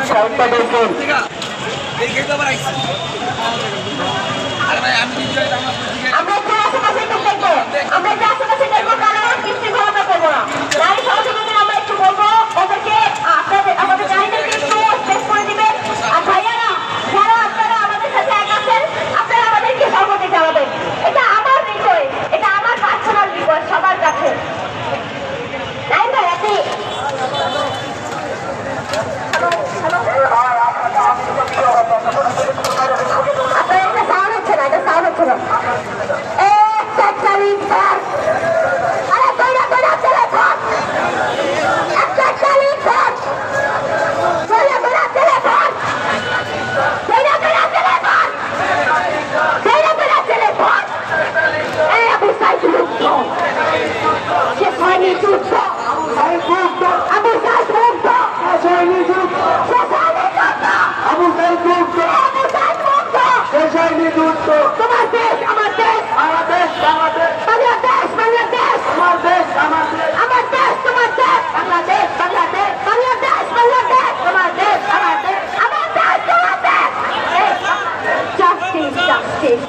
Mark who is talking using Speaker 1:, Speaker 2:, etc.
Speaker 1: সাইডটা দেখবেন।
Speaker 2: আমরা একটু আশেপাশে দেখবো, আমরা একটু আশেপাশে দেখবো, কারণ বৃষ্টি ঘটনা করবো না। নারী সহযোগিতা আমরা একটু বলবো ওদেরকে, আপনাদের আমাদের নারীদেরকে একটু স্পেস করে দিবেন। আর ভাইয়ারা যারা আপনারা আমাদের সাথে এক আছেন, আপনারা আমাদেরকে সহমতি জানাবেন। এটা আমার বিষয়, এটা আমার পার্সোনাল বিষয় সবার কাছে। তাই না? আপনি আপনার একটা সাউন্ড হচ্ছে না, এটা সাউন্ড হচ্ছে না। তোমার দেশ আমার দেশ,
Speaker 1: আমার দেশ বাংলাদেশ,
Speaker 2: বাংলাদেশ বাংলাদেশ,
Speaker 1: আমার দেশ আমার দেশ,
Speaker 2: আমার দেশ তোমার দেশ, বাংলাদেশ বাংলাদেশ, বাংলাদেশ বাংলাদেশ, তোমার দেশ আমার দেশ, আমার দেশ তোমার দেশ। Justice justice